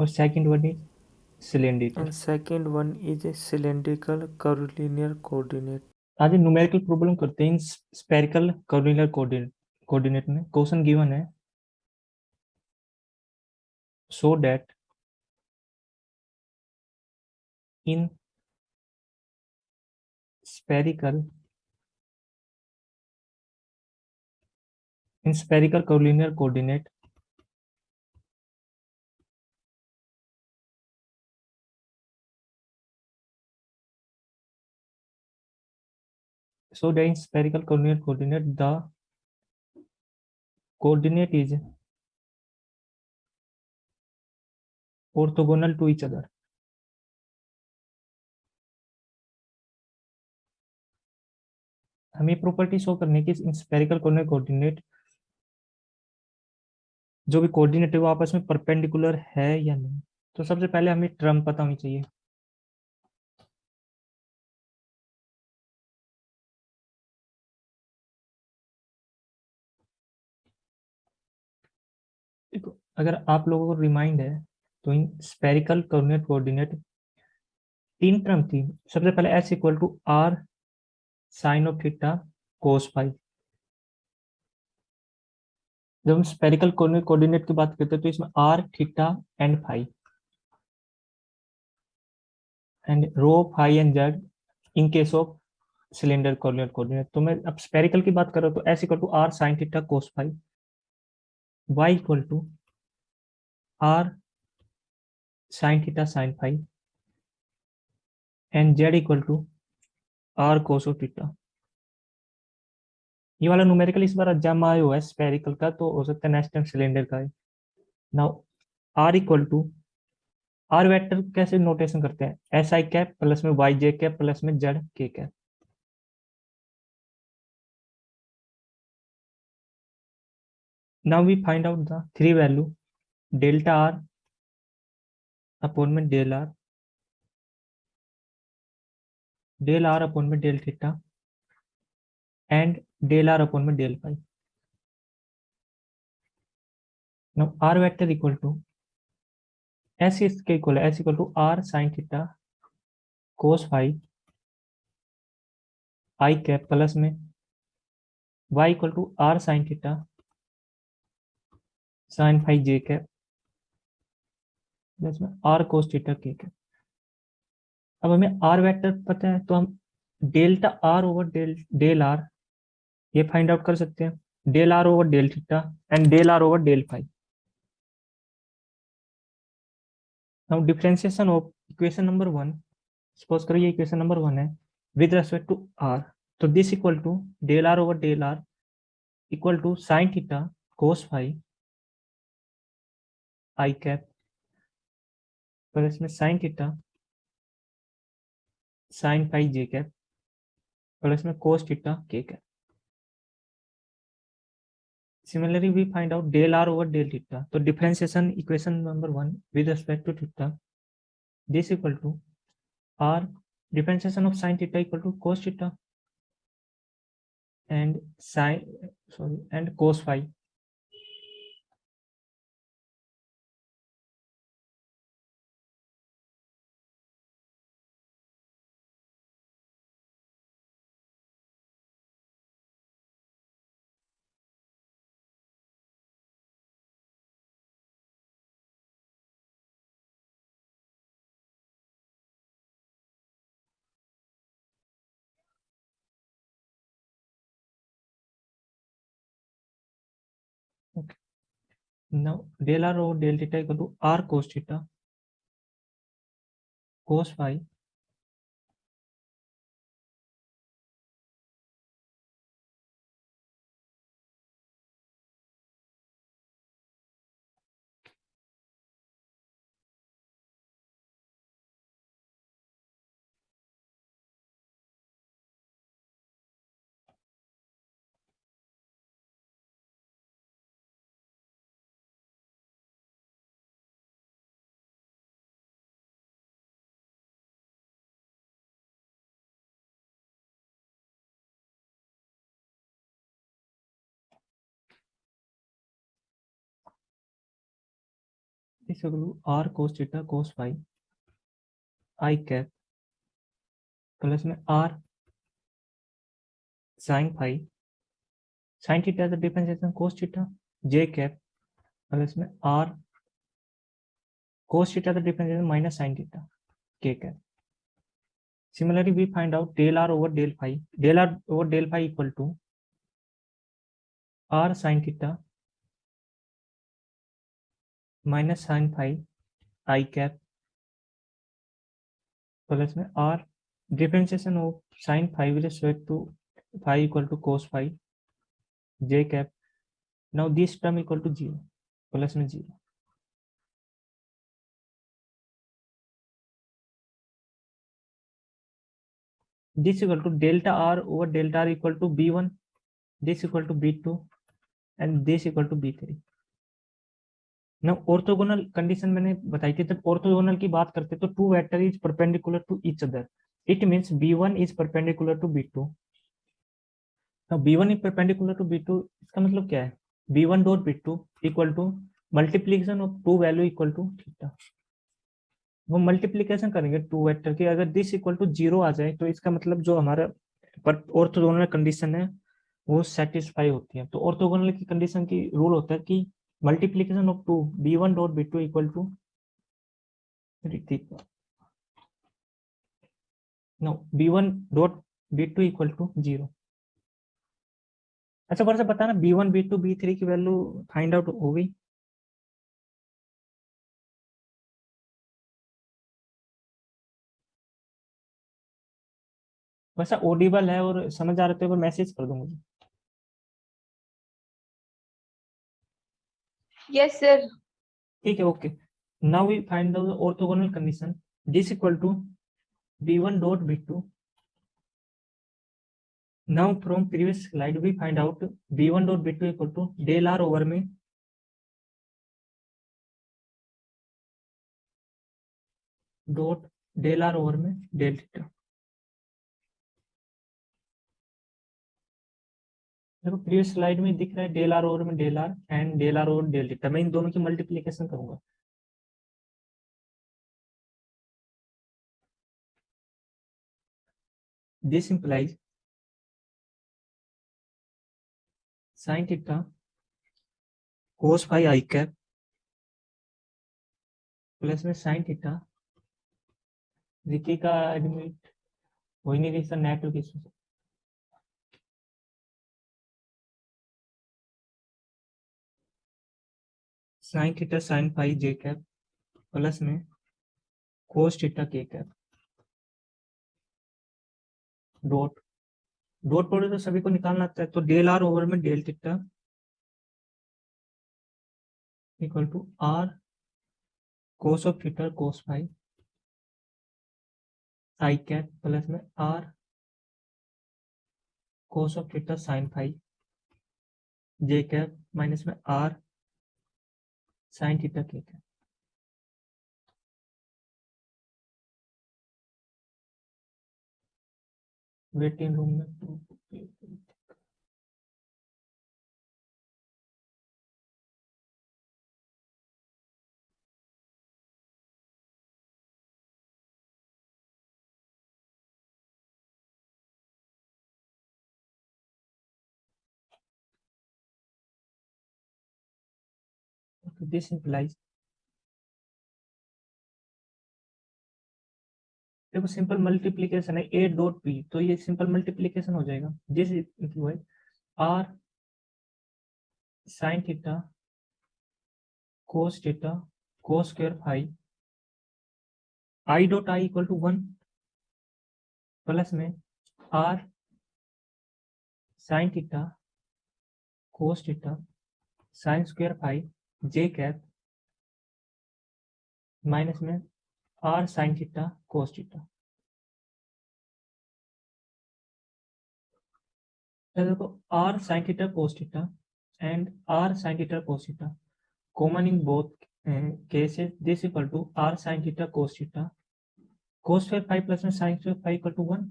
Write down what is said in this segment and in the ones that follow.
और second one is cylindrical. and second one is a cylindrical curvilinear coordinate. आज numerical problem करते हैं spherical कर्विलर coordinate में। Question given है, so that in spherical curvilinear coordinate so that in spherical curvilinear coordinate the coordinate is orthogonal to each other। हमें property show करने की इन spherical coordinate coordinate जो भी कोऑर्डिनेट है वो आपस में परपेंडिकुलर है या नहीं। तो सबसे पहले हमें टर्म पता होनी चाहिए। देखो, अगर आप लोगों को रिमाइंड है तो इन स्फेरिकल कोऑर्डिनेट कोऑर्डिनेट तीन टर्म थी। सबसे पहले S equal to are sine of theta cos phi. जब हम स्फेरिकल कोऑर्डिनेट कोऑर्डिनेट की बात करते हैं तो इसमें R theta and phi and rho phi and Z in case of cylinder coordinate coordinate. तो मैं अब स्फेरिकल की बात कर रहा हूँ तो S equal to are sine theta cos phi, Y equal to are sine theta sine phi and Z equal to are cos of theta. ये वाला न्यूमेरिकल इस बार जमा आया हुआ है स्फेरिकल का, तो हो सकता है नेक्स्ट टाइम सिलेंडर का है। Now r equal to r vector कैसे नोटेशन करते हैं, एस आई कैप प्लस में वाई जे कैप प्लस में z k cap. Now we find out the three value delta r upon में del r upon में del theta and del r upon में del phi. Now r vector equal to x इसके equal है, x equal to are sine theta cos phi i cap plus में Y equal to are sine theta sine phi J cap plus में are cos theta के cap. अब हमें R vector पता है तो हम delta R over del R ये फाइंड आउट कर सकते हैं, del are over del theta and del are over del phi. Now differentiation of equation number one, suppose करो ये इक्वेशन नंबर वन है विद रेस्पेक्ट टू आर। तो this equal to del are over del r equal to sine theta cos phi i cap plus में sine theta sine phi जे cap plus में cos theta के cap. Similarly we find out del are over del theta. तो differentiation equation number one with respect to theta, this equal to r differentiation of sine theta equal to cos theta and sine sorry and cos phi. Now del r over del theta equal to r cos theta cos phi इस equal to are cos theta cos phi i cap plus में r sine phi sine theta the differentiation cos theta j cap plus में are cos theta the differentiation minus sine theta के cap. Similarly, we find out del r over del phi. Del r over del phi equal to r sin theta minus sin phi I cap plus में r differentiation of sin phi with respect to phi equal to cos phi j cap. Now this term equal to 0 plus में 0. This equal to delta r over delta r equal to b1. This equal to b2 and this equal to b3. Now orthogonal condition मैंने बताई थी. जब orthogonal की बात करते तो two vector is perpendicular to each other. It means b1 is perpendicular to b2. Now b1 is perpendicular to b2. इसका मतलब क्या है? b1 dot b2 equal to multiplication of two value equal to theta. वो multiplication करेंगे to vector की. अगर this equal to 0 आ जाए तो इसका मतलब जो हमारा ऑर्थोगोनल कंडीशन है वो सेटिस्फाई होती है. तो ऑर्थोगोनल की कंडीशन की रूल होता है कि multiplication of two b1 dot b2 equal to no b1 dot b2 equal to 0. अच्छा वर्षा बताना b1 b2 b3 की वैल्यू फाइंड आउट हो गई. वैसा ऑडिबल है और समझ आ रहे थे मैसेज कर दो मुझे. Yes, sir. ठीक है okay. Now we find the orthogonal condition. This equal to b1 dot b2. Now from previous slide we find out b1 dot b2 equal to del r over में dot del r over में del theta. देखो previous slide में दिख रहा है del r over में del r and del r over del theta. मैं इन दोनों की मल्टीप्लीकेशन करूंगा. This implies sin theta cos phi I cap plus में sin थीटा रिकी का एडमिट हो ही नहीं रही sir network issue. sin theta sin phi j cap plus में cos theta k cap dot dot product तो सभी को निकालना आता है. तो del r ओवर में del theta equal to r cos of theta cos phi I cap plus में r cos of theta sin phi j cap minus में r sin theta k cap. Waiting room में this implies देखो simple multiplication है a dot b तो ये simple multiplication हो जाएगा. This equal है r sin theta cos theta cos square phi I dot I equal to 1 plus में r sin theta cos theta sin square phi j cap minus में r sin theta cos theta. देखो r sin theta cos theta and r sin theta cos theta common in both cases. This equal to r sin theta cos theta cos square phi plus में sin square phi equal to 1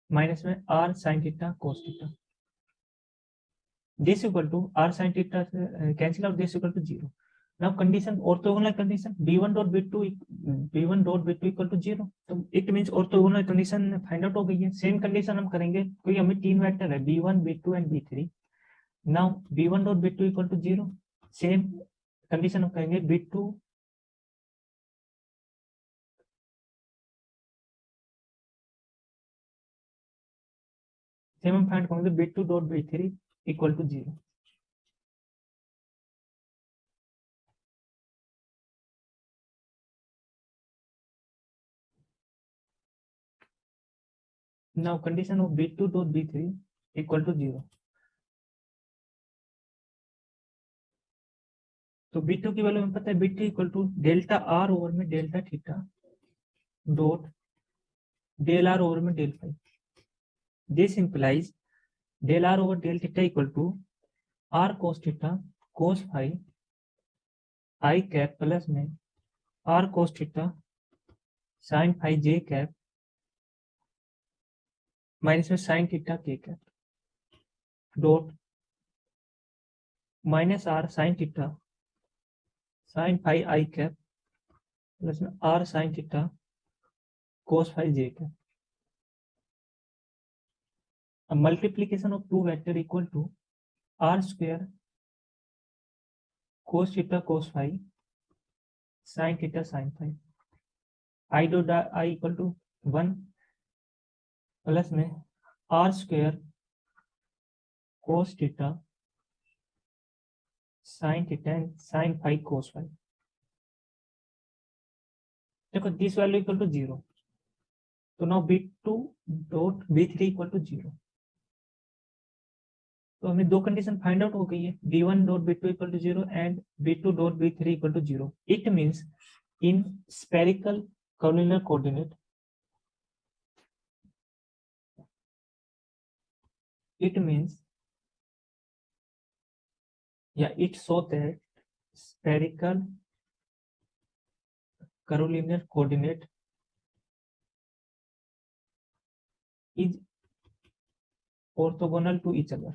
minus में r sin theta cos theta. This equal to r sin theta cancel out. This equal to 0. Now condition, orthogonal condition, b1 dot b2 equal to 0, तो it means orthogonal condition find out हो गई है। Same condition हम करेंगे, क्योंकि हमें तीन vector है b1 b2 and b3। Now b1 dot b2 equal to 0, same condition हम करेंगे b2 सेम हम फाइंड करेंगे b2 dot b3 equal to 0। Now condition of b2 dot b3 equal to 0, तो b2 की वैल्यू हमें पता है b2 equal to delta r over में delta theta dot del r over में del phi. This implies del r over del theta equal to r cos theta cos phi i cap plus में r cos theta sin phi j cap minus में sin theta k cap dot minus r sin theta sin phi i cap plus में r sin theta cos phi j cap. A multiplication of two vector equal to r square cos theta cos phi sin theta sin phi। I dot I equal to 1 plus में r square cos theta sin theta and sin phi cos phi। देखो this value equal to 0, तो now b2 dot b3 equal to 0। तो हमें दो condition find out हो गई है, b1 dot b2 equal to 0 and b2 dot b3 equal to 0। It means in spherical collinear coordinate, it means it shows that spherical collinear coordinate is orthogonal to each other।